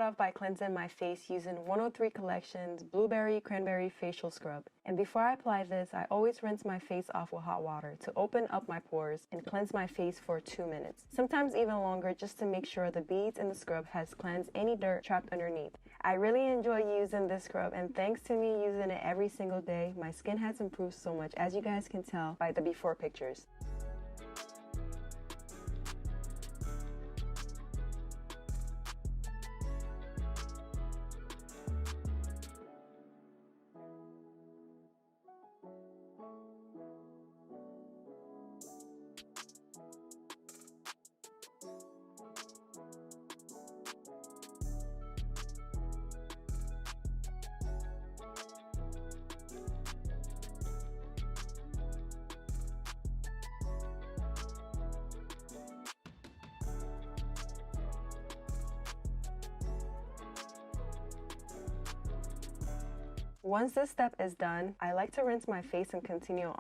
off by cleansing my face using 103 Collection's Blueberry Cranberry Facial Scrub. And before I apply this, I always rinse my face off with hot water to open up my pores and cleanse my face for 2 minutes. Sometimes even longer, just to make sure the beads in the scrub has cleansed any dirt trapped underneath. I really enjoy using this scrub, and thanks to me using it every single day, my skin has improved so much, as you guys can tell by the before pictures. Once this step is done, I like to rinse my face and continue on